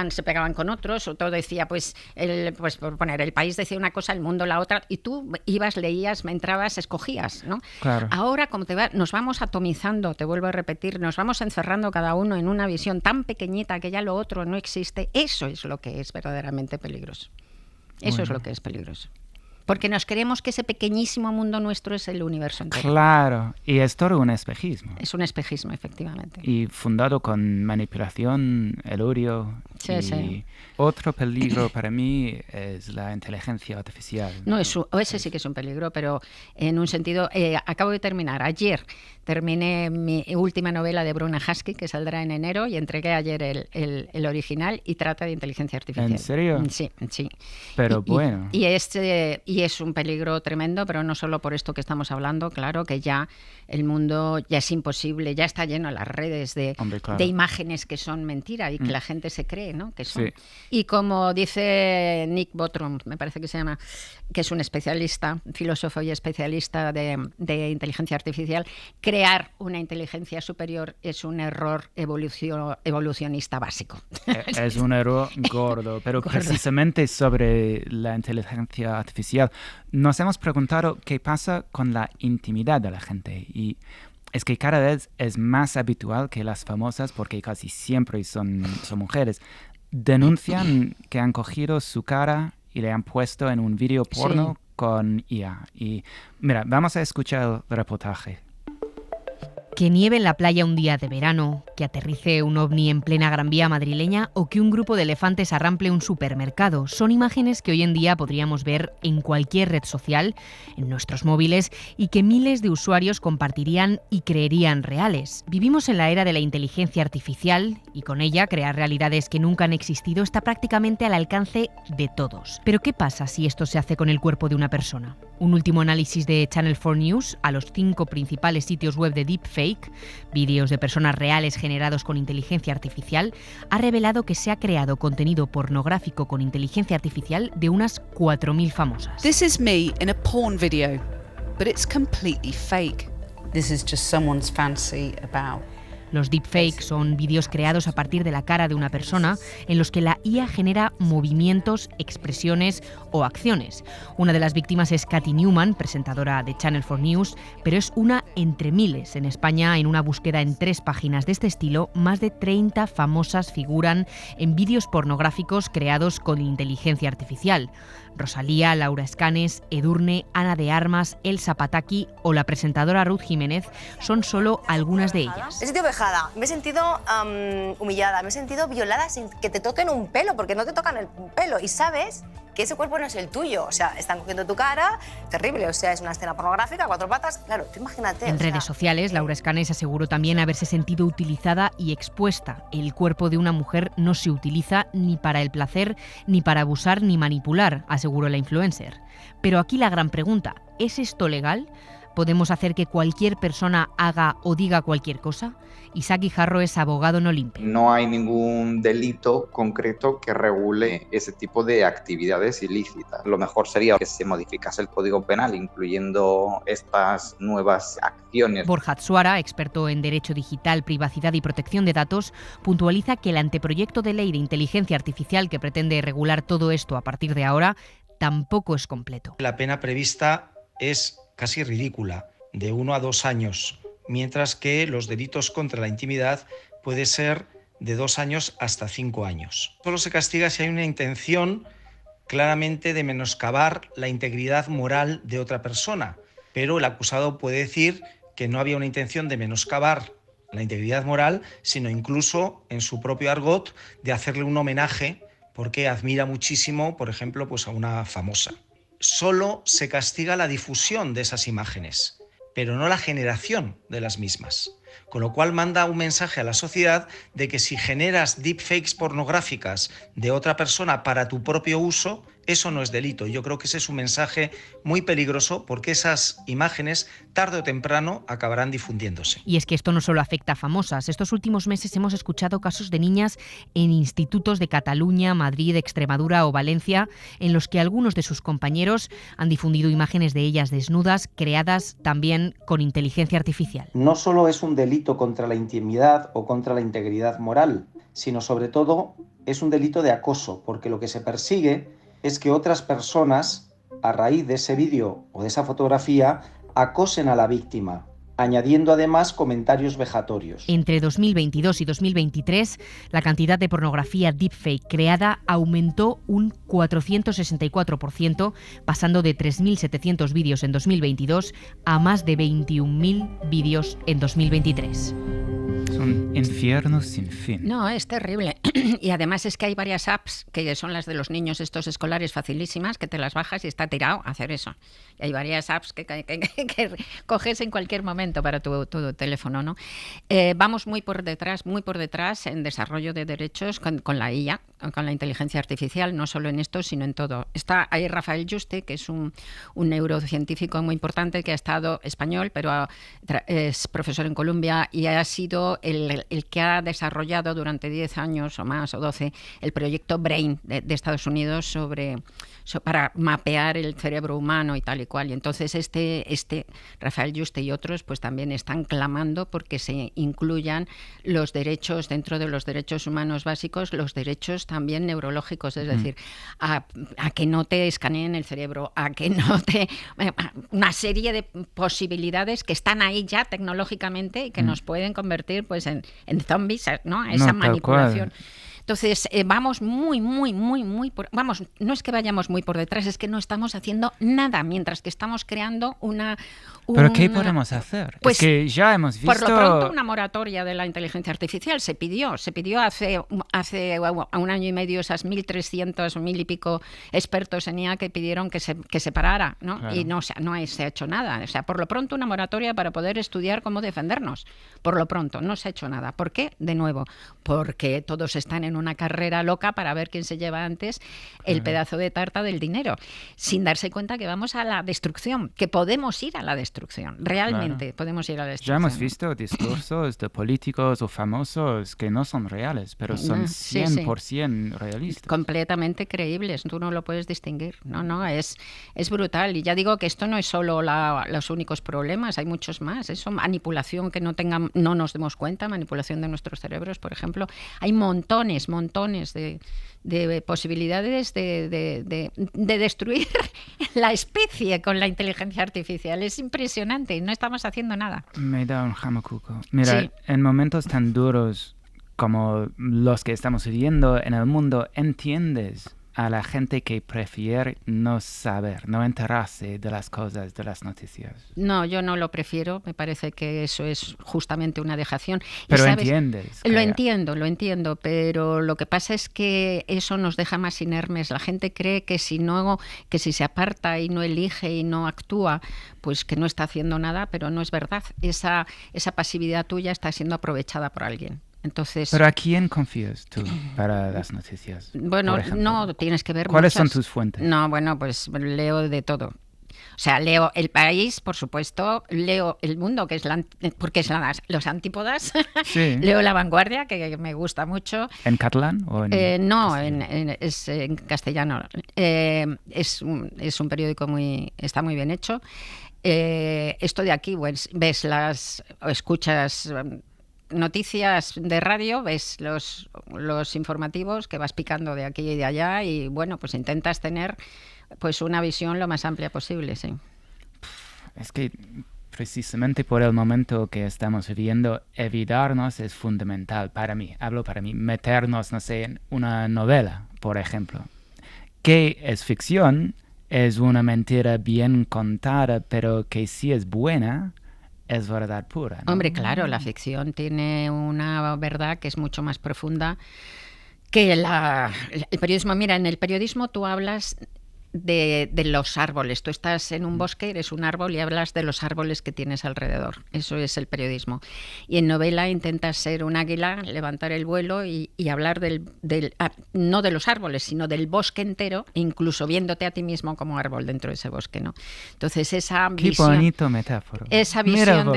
se pegaban con otros, otro decía, pues por poner, el país decía una cosa, el mundo la otra, y tú ibas, leías, entrabas, escogías, ¿no?
Claro.
Ahora, como nos vamos atomizando, te vuelvo a repetir, nos vamos encerrando cada uno en una visión tan pequeñita que ya lo otro no existe, eso es lo que es verdaderamente peligroso. Eso es lo que es peligroso. Porque nos creemos que ese pequeñísimo mundo nuestro es el universo entero.
Claro, y es todo un espejismo.
Es un espejismo, efectivamente.
Y fundado con manipulación, el odio. Otro peligro para mí es la inteligencia artificial.
No, ese sí que es un peligro, pero en un sentido... acabo de terminar. Ayer terminé mi última novela de Bruna Husky, que saldrá en enero, y entregué ayer el original y trata de inteligencia artificial.
¿En serio?
Sí.
Pero bueno.
Y es un peligro tremendo, pero no solo por esto que estamos hablando, claro, que ya el mundo ya es imposible, ya está lleno las redes de imágenes que son mentira y que la gente se cree, ¿no? Que son. Sí. Y como dice Nick Bostrom, me parece que se llama, que es un especialista, filósofo y especialista de inteligencia artificial, crear una inteligencia superior es un error evolucionista básico.
Es un error gordo, pero precisamente sobre la inteligencia artificial nos hemos preguntado qué pasa con la intimidad de la gente, y es que cada vez es más habitual que las famosas, porque casi siempre son mujeres, denuncian que han cogido su cara y le han puesto en un vídeo porno con IA. Y mira, vamos a escuchar el reportaje.
Que nieve en la playa un día de verano, que aterrice un ovni en plena Gran Vía madrileña o que un grupo de elefantes arrample un supermercado son imágenes que hoy en día podríamos ver en cualquier red social, en nuestros móviles, y que miles de usuarios compartirían y creerían reales. Vivimos en la era de la inteligencia artificial y con ella crear realidades que nunca han existido está prácticamente al alcance de todos. Pero ¿qué pasa si esto se hace con el cuerpo de una persona? Un último análisis de Channel 4 News a los 5 principales sitios web de deepfake, vídeos de personas reales generados con inteligencia artificial, ha revelado que se ha creado contenido pornográfico con inteligencia artificial de unas 4.000 famosas.
This is me in a porn video, but it's completely fake. This is just someone's fantasy about.
Los deepfakes son vídeos creados a partir de la cara de una persona en los que la IA genera movimientos, expresiones o acciones. Una de las víctimas es Katy Newman, presentadora de Channel 4 News, pero es una entre miles. En España, en una búsqueda en 3 páginas de este estilo, más de 30 famosas figuran en vídeos pornográficos creados con inteligencia artificial. Rosalía, Laura Escanes, Edurne, Ana de Armas, Elsa Pataki o la presentadora Ruth Jiménez son solo algunas de ellas.
Me he sentido vejada, me he sentido humillada, me he sentido violada sin que te toquen un pelo, porque no te tocan el pelo y sabes que ese cuerpo no es el tuyo. O sea, están cogiendo tu cara, terrible, o sea, es una escena pornográfica, a 4 patas, claro, tú imagínate.
En redes sociales, Laura Escanes aseguró también haberse sentido utilizada y expuesta. El cuerpo de una mujer no se utiliza ni para el placer, ni para abusar, ni manipular, aseguró la influencer. Pero aquí la gran pregunta, ¿es esto legal? ¿Podemos hacer que cualquier persona haga o diga cualquier cosa? Isaac Guijarro es abogado en Olimpe.
No hay ningún delito concreto que regule ese tipo de actividades ilícitas. Lo mejor sería que se modificase el Código Penal, incluyendo estas nuevas acciones.
Borja Atsuara, experto en Derecho Digital, Privacidad y Protección de Datos, puntualiza que el anteproyecto de ley de inteligencia artificial que pretende regular todo esto a partir de ahora tampoco es completo.
La pena prevista es casi ridícula, de 1 a 2 años, mientras que los delitos contra la intimidad puede ser de 2 años hasta 5 años. Solo se castiga si hay una intención claramente de menoscabar la integridad moral de otra persona, pero el acusado puede decir que no había una intención de menoscabar la integridad moral, sino incluso, en su propio argot, de hacerle un homenaje porque admira muchísimo, por ejemplo, pues a una famosa. Solo se castiga la difusión de esas imágenes, pero no la generación de las mismas. Con lo cual manda un mensaje a la sociedad de que si generas deepfakes pornográficas de otra persona para tu propio uso, eso no es delito. Yo creo que ese es un mensaje muy peligroso porque esas imágenes tarde o temprano acabarán difundiéndose.
Y es que esto no solo afecta a famosas. Estos últimos meses hemos escuchado casos de niñas en institutos de Cataluña, Madrid, Extremadura o Valencia, en los que algunos de sus compañeros han difundido imágenes de ellas desnudas, creadas también con inteligencia artificial.
No solo es un delito contra la intimidad o contra la integridad moral, sino sobre todo es un delito de acoso, porque lo que se persigue es que otras personas, a raíz de ese vídeo o de esa fotografía, acosen a la víctima, añadiendo además comentarios vejatorios.
Entre 2022 y 2023, la cantidad de pornografía deepfake creada aumentó un 464%, pasando de 3.700 vídeos en 2022 a más de 21.000 vídeos en 2023.
Es un infierno sin fin.
No, es terrible. Y además es que hay varias apps que son las de los niños estos escolares facilísimas, que te las bajas y está tirado a hacer eso. Y hay varias apps que coges en cualquier momento para tu teléfono, ¿no? Vamos muy por detrás en desarrollo de derechos con la IA, con la inteligencia artificial, no solo en esto, sino en todo. Está ahí Rafael Yuste, que es un neurocientífico muy importante que ha estado español, pero es profesor en Columbia y ha sido el que ha desarrollado durante 10 años o más, o 12, el proyecto BRAIN de Estados Unidos para mapear el cerebro humano y tal y cual. Y entonces Rafael Yuste y otros pues también están clamando porque se incluyan los derechos dentro de los derechos humanos básicos, los derechos también neurológicos, es decir, a que no te escaneen el cerebro, a que no te... una serie de posibilidades que están ahí ya tecnológicamente y que nos pueden convertir pues en zombies, ¿no? Esa manipulación. Entonces, vamos vamos, no es que vayamos muy por detrás, es que no estamos haciendo nada, mientras que estamos creando
¿Pero qué podemos hacer?
Pues,
es que ya hemos visto...
Por lo pronto, una moratoria de la inteligencia artificial se pidió hace 1 año y medio esas 1.300 o 1.000 y pico expertos en IA que pidieron que se parara, ¿no? Claro. Y no se ha hecho nada. O sea, por lo pronto una moratoria para poder estudiar cómo defendernos. Por lo pronto, no se ha hecho nada. ¿Por qué? De nuevo, porque todos están en una carrera loca para ver quién se lleva antes el pedazo de tarta del dinero, sin darse cuenta que vamos a la destrucción, que podemos ir a la destrucción, realmente podemos ir a la destrucción.
Ya hemos visto discursos de políticos o famosos que no son reales, pero son 100% realistas.
Completamente creíbles, tú no lo puedes distinguir, es brutal. Y ya digo que esto no es solo los únicos problemas, hay muchos más. Eso, manipulación que no nos demos cuenta, manipulación de nuestros cerebros, por ejemplo. Hay montones de posibilidades de destruir la especie con la inteligencia artificial. Es impresionante y no estamos haciendo nada.
Me da un jamacuco. Mira, en momentos tan duros como los que estamos viviendo en el mundo, entiendes a la gente que prefiere no saber, no enterarse de las cosas, de las noticias?
No, yo no lo prefiero. Me parece que eso es justamente una dejación.
Pero
¿sabes?
entiendes.
Lo entiendo, pero lo que pasa es que eso nos deja más inermes. La gente cree que si se aparta y no elige y no actúa, pues que no está haciendo nada, pero no es verdad. Esa pasividad tuya está siendo aprovechada por alguien. Entonces,
¿pero a quién confías tú para las noticias?
Bueno, no, tienes que ver
¿Cuáles
muchas...
son tus fuentes?
No, bueno, pues leo de todo. O sea, leo El País, por supuesto, leo El Mundo, que es porque es los antípodas.
Sí.
Leo La Vanguardia, que me gusta mucho.
¿En catalán o en
no, es en castellano. Es un periódico está muy bien hecho. Esto de aquí, pues, escuchas noticias de radio, ves los informativos que vas picando de aquí y de allá y bueno, pues intentas tener pues una visión lo más amplia posible, sí.
Es que precisamente por el momento que estamos viviendo, evitarnos es fundamental para mí. Hablo para mí, meternos, no sé, en una novela, por ejemplo. Que es ficción, es una mentira bien contada, pero que si es buena, es verdad pura, ¿no?
Hombre, claro, la ficción tiene una verdad que es mucho más profunda que el periodismo. Mira, en el periodismo tú hablas de los árboles. Tú estás en un bosque, eres un árbol y hablas de los árboles que tienes alrededor. Eso es el periodismo. Y en novela intentas ser un águila, levantar el vuelo y hablar no de los árboles, sino del bosque entero, incluso viéndote a ti mismo como árbol dentro de ese bosque, ¿no? Entonces esa visión...
Qué bonito metáfora.
Esa visión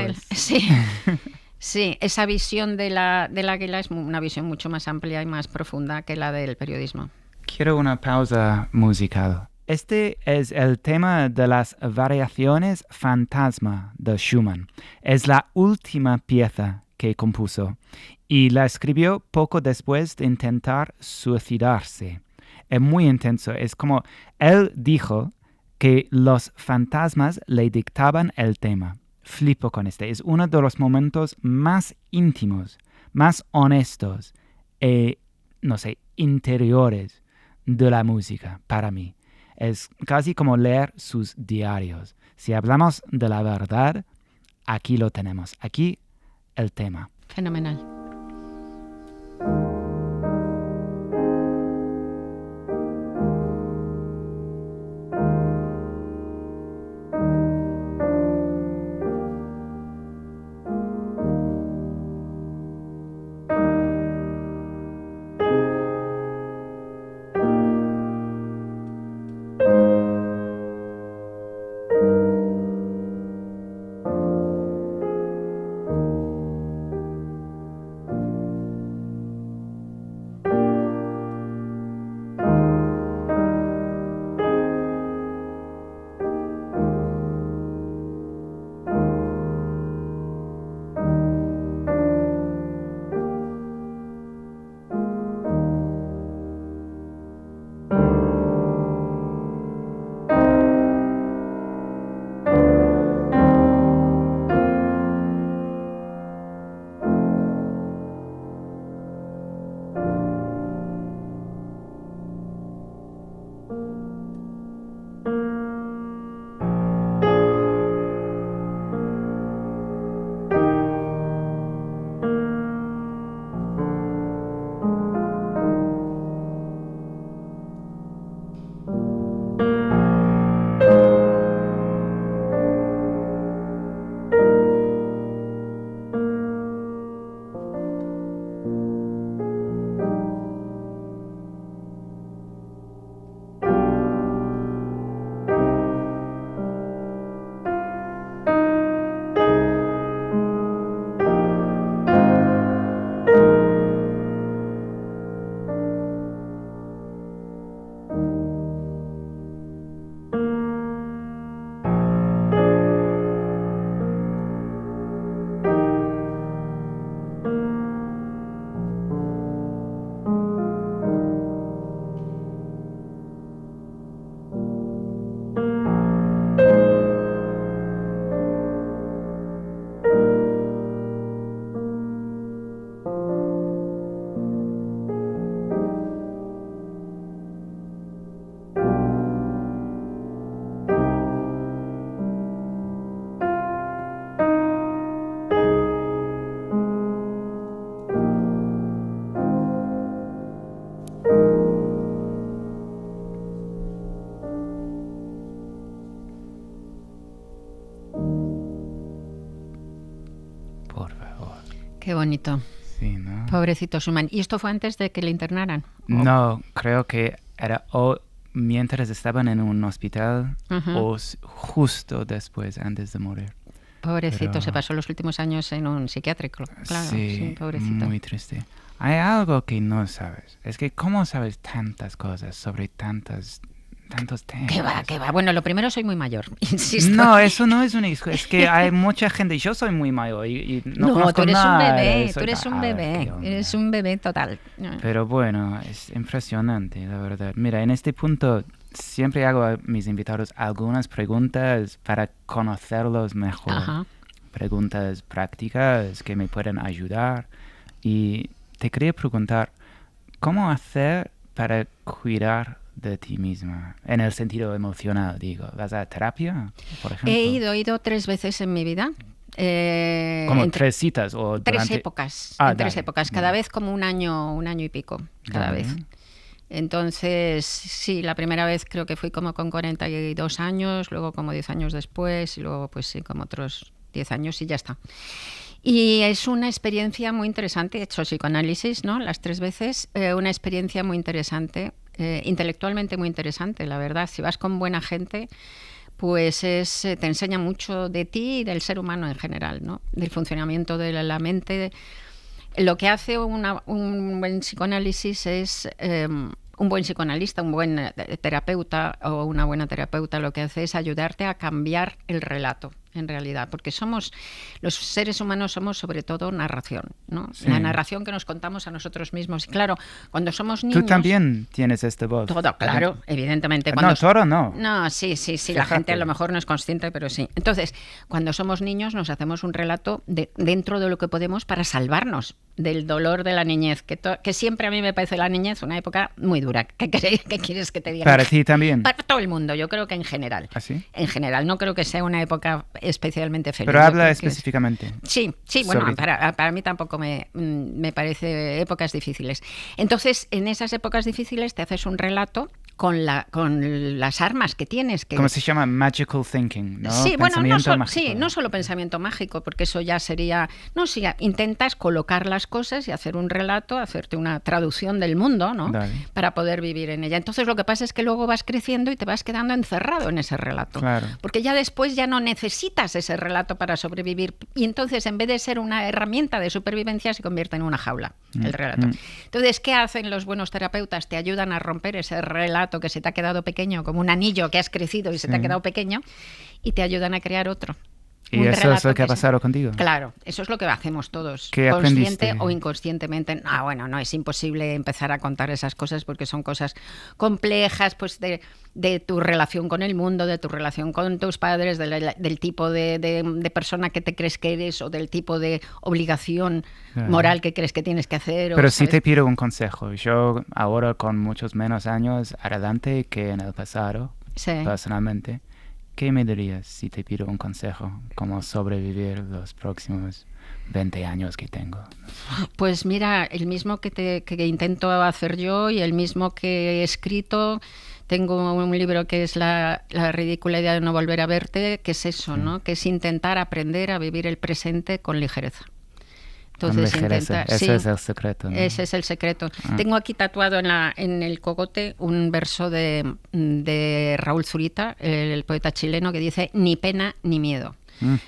Sí, esa visión del águila es una visión mucho más amplia y más profunda que la del periodismo.
Quiero una pausa musical. Este es el tema de las variaciones Fantasma de Schumann. Es la última pieza que compuso y la escribió poco después de intentar suicidarse. Es muy intenso. Es como él dijo que los fantasmas le dictaban el tema. Flipo con este. Es uno de los momentos más íntimos, más honestos y, no sé, interiores de la música para mí. Es casi como leer sus diarios. Si hablamos de la verdad, aquí lo tenemos. Aquí el tema.
Fenomenal. Qué bonito.
Sí, ¿no?
Pobrecito Schumann. ¿Y esto fue antes de que le internaran?
No, creo que era mientras estaban en un hospital o justo después, antes de morir.
Pobrecito, se pasó los últimos años en un psiquiátrico. Claro, sí, pobrecito.
Muy triste. Hay algo que no sabes. Es que ¿cómo sabes tantas cosas sobre tantos temas?
¿Qué va? Bueno, lo primero, soy muy mayor, insisto.
No, eso no es una excusa. Es que hay mucha gente. Yo soy muy mayor y no conozco nada.
Tú eres un bebé. Eres un bebé total.
Pero bueno, es impresionante, la verdad. Mira, en este punto siempre hago a mis invitados algunas preguntas para conocerlos mejor.
Ajá.
Preguntas prácticas que me pueden ayudar. Y te quería preguntar, ¿cómo hacer para cuidar de ti misma? En el sentido emocional, digo. ¿Vas a terapia, por ejemplo?
He ido 3 veces en mi vida.
¿Como 3 citas? O durante...
3 épocas. Tres épocas. Cada vez como un año y pico. Cada vez. Entonces, sí, la primera vez creo que fui como con 42 años, luego como 10 años después, y luego pues sí, como otros 10 años y ya está. Y es una experiencia muy interesante. He hecho psicoanálisis, ¿no? Las 3 veces. Una experiencia muy interesante, intelectualmente muy interesante, la verdad. Si vas con buena gente, pues te enseña mucho de ti y del ser humano en general, ¿no? Del funcionamiento de la mente. Lo que hace un buen psicoanálisis es... un buen psicoanalista, un buen terapeuta o una buena terapeuta lo que hace es ayudarte a cambiar el relato, en realidad, porque los seres humanos somos sobre todo narración, ¿no? Sí. La narración que nos contamos a nosotros mismos. Y claro, cuando somos niños...
Tú también tienes esta voz.
Todo, claro, evidentemente.
Todo no.
No, sí, fíjate. La gente a lo mejor no es consciente, pero sí. Entonces, cuando somos niños nos hacemos un relato dentro de lo que podemos para salvarnos del dolor de la niñez, que siempre a mí me parece la niñez una época muy dura. ¿Qué quieres que te diga?
Para ti también.
Para todo el mundo, yo creo que en general.
¿Ah, sí?
En general, no creo que sea una época especialmente feliz.
Pero habla específicamente.
Sí, bueno, para mí tampoco me parece épocas difíciles. Entonces, en esas épocas difíciles te haces un relato con las armas que tienes.
¿Cómo se llama? Magical thinking, ¿no?
Sí, bueno, no solo pensamiento mágico, porque eso ya sería... No, sí, intentas colocar las cosas y hacer un relato, hacerte una traducción del mundo, ¿no?
Dale.
Para poder vivir en ella. Entonces lo que pasa es que luego vas creciendo y te vas quedando encerrado en ese relato.
Claro.
Porque ya después ya no necesitas ese relato para sobrevivir. Y entonces, en vez de ser una herramienta de supervivencia, se convierte en una jaula, el relato. Entonces, ¿qué hacen los buenos terapeutas? Te ayudan a romper ese relato que se te ha quedado pequeño, como un anillo que has crecido y se te ha quedado pequeño, y te ayudan a crear otro.
Y eso es lo que ha pasado contigo.
Claro, eso es lo que hacemos todos,
¿Qué
consciente
aprendiste?
o inconscientemente. Bueno, no es imposible empezar a contar esas cosas porque son cosas complejas, pues de tu relación con el mundo, de tu relación con tus padres, del tipo de persona que te crees que eres o del tipo de obligación moral que crees que tienes que hacer.
Pero sí te pido un consejo. Yo ahora con muchos menos años adelante que en el pasado, personalmente, ¿qué me dirías si te pido un consejo? ¿Cómo sobrevivir los próximos 20 años que tengo?
Pues mira, el mismo que intento hacer yo y el mismo que he escrito. Tengo un libro que es la ridícula idea de no volver a verte, que es eso, ¿no? Que es intentar aprender a vivir el presente con ligereza. Entonces
ese es el secreto, ¿no?
Ese es el secreto. Tengo aquí tatuado en el cogote un verso de Raúl Zurita, el poeta chileno, que dice: ni pena ni miedo.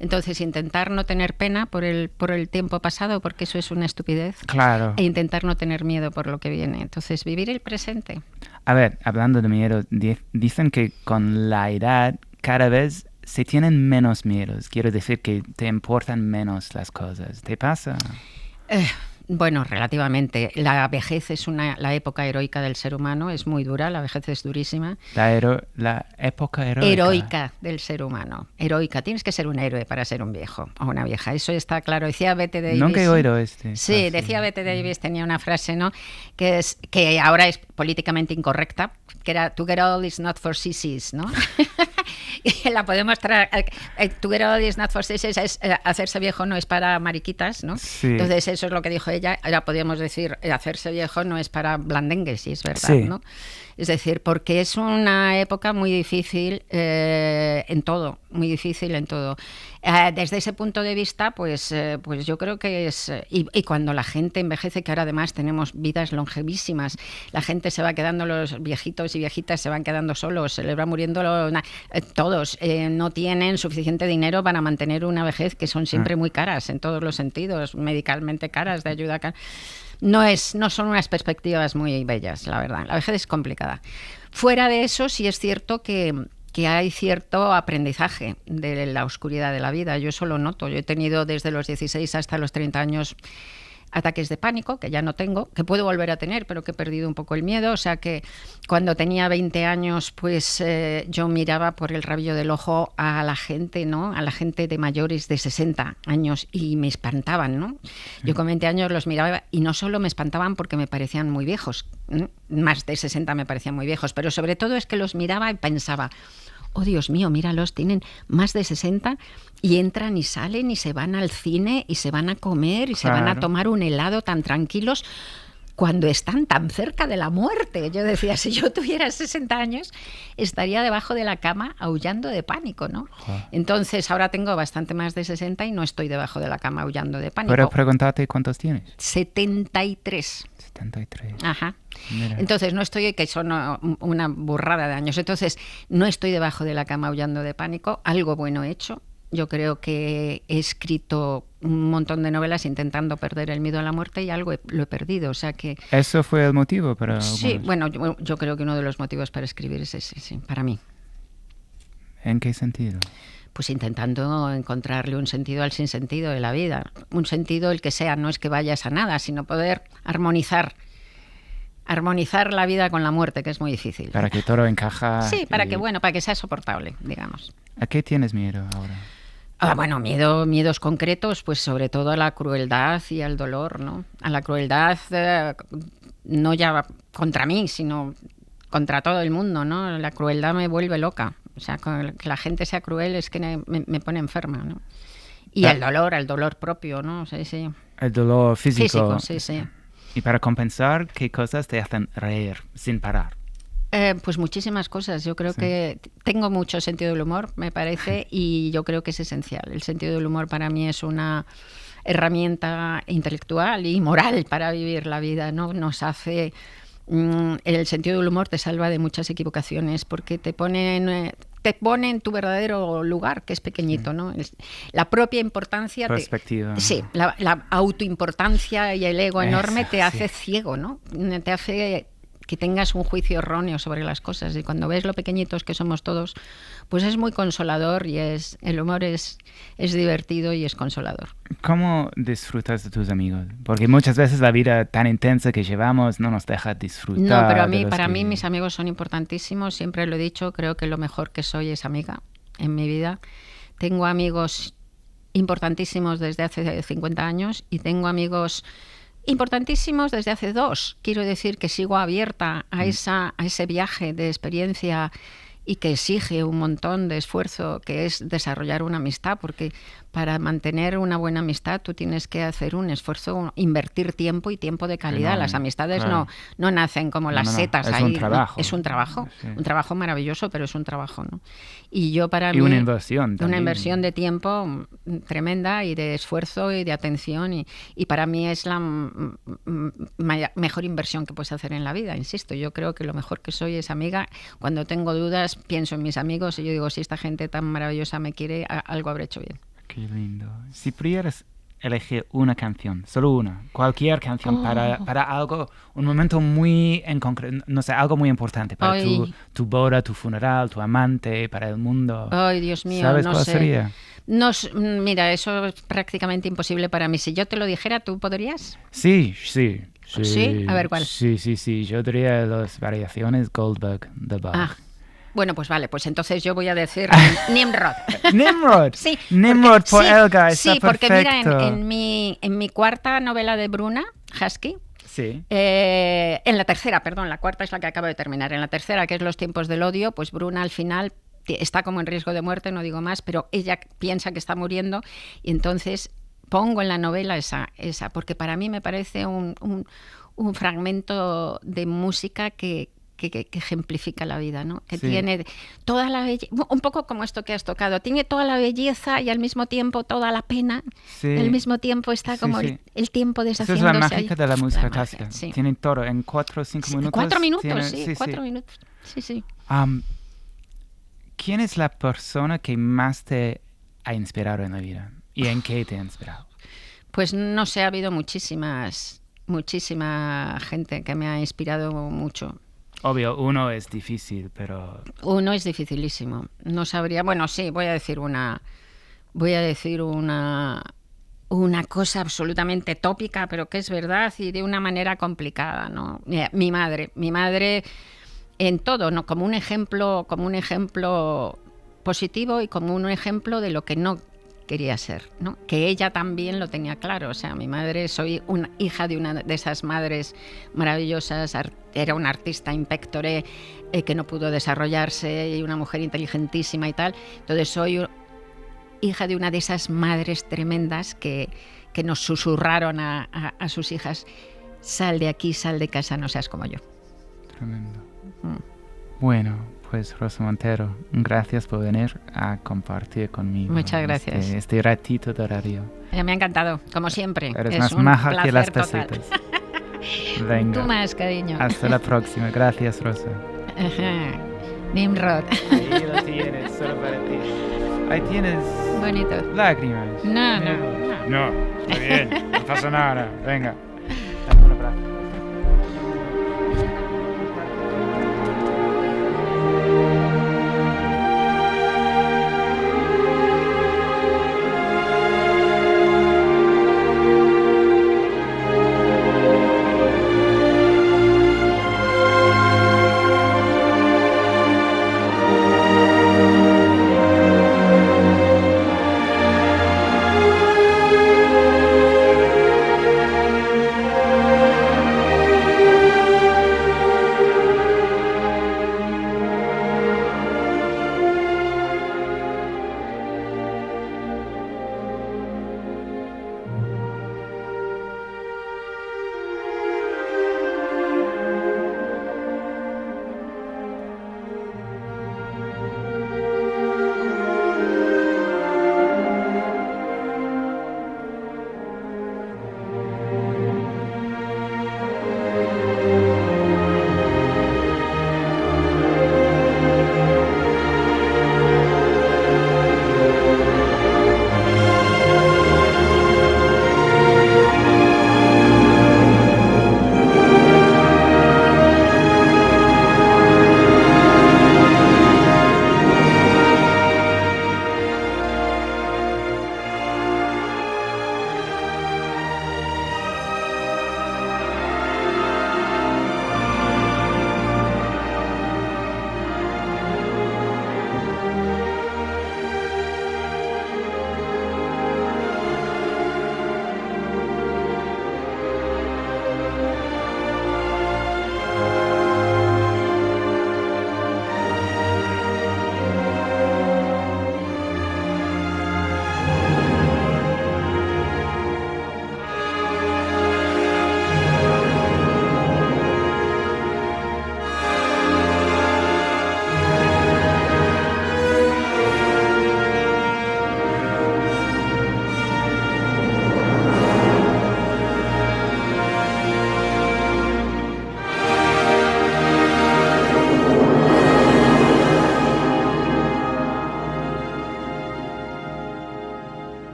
Entonces, intentar no tener pena por el tiempo pasado, porque eso es una estupidez.
Claro.
E intentar no tener miedo por lo que viene. Entonces, vivir el presente.
A ver, hablando de miedo, dicen que con la edad cada vez se tienen menos miedos. Quiero decir que te importan menos las cosas. ¿Te pasa?
Bueno, relativamente. La vejez es la época heroica del ser humano, es muy dura, la vejez es durísima.
La época heroica.
Heroica del ser humano. Heroica. Tienes que ser un héroe para ser un viejo o una vieja. Eso está claro. Decía Bette Davis.
Nunca he oído
Sí, decía Bette Davis, tenía una frase, ¿no? Que ahora es políticamente incorrecta, que era: to get old is not for sissies, ¿no? La podemos traer. To get old is not for sissies es hacerse viejo no es para mariquitas, ¿no?
Sí.
Entonces eso es lo que dijo bella. Ahora podríamos decir, hacerse viejo no es para blandengues, sí, es verdad,
Sí.
¿no? Es decir, porque es una época muy difícil en todo, muy difícil en todo. Desde ese punto de vista, pues yo creo que es... Y cuando la gente envejece, que ahora además tenemos vidas longevísimas, la gente se va quedando, los viejitos y viejitas se van quedando solos, se les va muriendo todos, no tienen suficiente dinero para mantener una vejez que son siempre muy caras en todos los sentidos, medicalmente caras, de ayuda cara. No son unas perspectivas muy bellas, la verdad. La vejez es complicada. Fuera de eso, sí es cierto que hay cierto aprendizaje de la oscuridad de la vida. Yo eso lo noto. Yo he tenido desde los 16 hasta los 30 años ataques de pánico, que ya no tengo, que puedo volver a tener, pero que he perdido un poco el miedo. O sea que cuando tenía 20 años, pues yo miraba por el rabillo del ojo a la gente, ¿no? A la gente de mayores de 60 años y me espantaban, ¿no? Yo con 20 años los miraba y no solo me espantaban porque me parecían muy viejos, ¿no? Más de 60 me parecían muy viejos, pero sobre todo es que los miraba y pensaba, oh Dios mío, míralos, tienen más de 60 y entran y salen y se van al cine y se van a comer y se van a tomar un helado tan tranquilos cuando están tan cerca de la muerte. Yo decía, si yo tuviera 60 años, estaría debajo de la cama aullando de pánico, ¿no? Entonces, ahora tengo bastante más de 60 y no estoy debajo de la cama aullando de pánico.
Pero pregúntate cuántos tienes.
73.
73.
Ajá.
Mira.
Entonces no estoy, que son una burrada de años, entonces no estoy debajo de la cama aullando de pánico, algo bueno he hecho. Yo creo que he escrito un montón de novelas intentando perder el miedo a la muerte y algo lo he perdido, o sea que...
¿Eso fue el motivo para...?
Sí, bueno, yo creo que uno de los motivos para escribir es ese, sí, para mí.
¿En qué sentido?
Pues intentando encontrarle un sentido al sinsentido de la vida, un sentido el que sea, no es que vayas a nada, sino poder armonizar la vida con la muerte, que es muy difícil.
Para que todo encaja.
Sí, para que sea soportable, digamos.
¿A qué tienes miedo ahora?
Bueno, miedos concretos, pues sobre todo a la crueldad y al dolor, ¿no? A la crueldad, no ya contra mí, sino contra todo el mundo, ¿no? La crueldad me vuelve loca. O sea, que la gente sea cruel es que me pone enferma, ¿no? Y el dolor propio, ¿no? Sí.
El dolor físico.
Físico, sí.
Y para compensar, ¿qué cosas te hacen reír sin parar?
Pues muchísimas cosas. Yo creo que tengo mucho sentido del humor, me parece, y yo creo que es esencial. El sentido del humor para mí es una herramienta intelectual y moral para vivir la vida, ¿no? Nos hace... el sentido del humor te salva de muchas equivocaciones porque te pone en tu verdadero lugar, que es pequeñito, ¿no? La propia importancia...
Perspectiva.
La autoimportancia y el ego enorme te hace ciego, ¿no? Te hace que tengas un juicio erróneo sobre las cosas, y cuando ves lo pequeñitos que somos todos, pues es muy consolador y el humor es divertido y es consolador.
¿Cómo disfrutas de tus amigos? Porque muchas veces la vida tan intensa que llevamos no nos deja disfrutar.
No, pero para mí mis amigos son importantísimos, siempre lo he dicho, creo que lo mejor que soy es amiga en mi vida. Tengo amigos importantísimos desde hace 50 años y tengo amigos importantísimos desde hace 2. Quiero decir que sigo abierta a ese viaje de experiencia y que exige un montón de esfuerzo, que es desarrollar una amistad, porque para mantener una buena amistad tú tienes que hacer un esfuerzo, invertir tiempo y tiempo de calidad.
No,
las amistades
claro.
no nacen como las setas
es
ahí.
Un trabajo.
Es un trabajo,
sí.
Un trabajo maravilloso, pero es un trabajo, ¿no? Y yo para
mí...
una
inversión también.
Una inversión de tiempo tremenda y de esfuerzo y de atención y para mí es la mejor inversión que puedes hacer en la vida, insisto. Yo creo que lo mejor que soy es amiga. Cuando tengo dudas pienso en mis amigos y yo digo, si esta gente tan maravillosa me quiere, algo habré hecho bien.
Qué lindo. Si pudieras elegir una canción, solo una, cualquier canción para algo, un momento muy en concreto, no sé, algo muy importante para tu boda, tu funeral, tu amante, para el mundo.
Ay, Dios mío,
¿sabes
no
cuál
sé.
sería?
Mira, eso es prácticamente imposible para mí. Si yo te lo dijera, ¿tú podrías?
Sí.
¿Sí? A ver, ¿cuál?
Sí. Yo diría las variaciones Goldberg de Bach.
Bueno, pues vale, pues entonces yo voy a decir Nimrod.
Nimrod.
Sí,
Nimrod por Elgar, está
sí, porque
perfecto.
mira, en mi cuarta novela de Bruna, Husky,
sí.
En la tercera, perdón, la cuarta es la que acabo de terminar. En la tercera, que es Los tiempos del odio, pues Bruna al final está como en riesgo de muerte, no digo más, pero ella piensa que está muriendo y entonces pongo en la novela esa, porque para mí me parece un fragmento de música que ejemplifica la vida, ¿no? Que tiene toda la belleza, un poco como esto que has tocado, tiene toda la belleza y al mismo tiempo toda la pena, al mismo tiempo está como el tiempo deshaciéndose.
Esa es la mágica de la música clásica. Tiene todo en 4 o 5 minutos.
4 minutos, 4 minutos. Sí.
¿Quién es la persona que más te ha inspirado en la vida? ¿Y en qué te ha inspirado?
Pues no sé, ha habido muchísima gente que me ha inspirado mucho.
Obvio, uno es difícil, pero...
Uno es dificilísimo. No sabría... Bueno, sí, voy a decir una cosa absolutamente tópica, pero que es verdad y de una manera complicada, ¿no? Mi madre en todo, ¿no? Como un ejemplo positivo y como un ejemplo de lo que no quería ser, ¿no? Que ella también lo tenía claro. O sea, mi madre, soy una hija de una de esas madres maravillosas, era una artista in pectore que no pudo desarrollarse y una mujer inteligentísima y tal. Entonces soy hija de una de esas madres tremendas que nos susurraron a sus hijas: sal de aquí, sal de casa, no seas como yo.
Tremendo. Bueno, pues Rosa Montero, gracias por venir a compartir conmigo.
Muchas gracias.
Este ratito de radio.
Me ha encantado, como siempre.
Eres
es
más
un
maja que las
placer
pesetas.
Venga. Tú más, cariño.
Hasta la próxima. Gracias, Rosa.
Nimrod.
Ahí lo tienes, solo para ti. Ahí tienes...
Bonito.
Lágrimas.
No.
No, está bien. No pasa nada. Venga.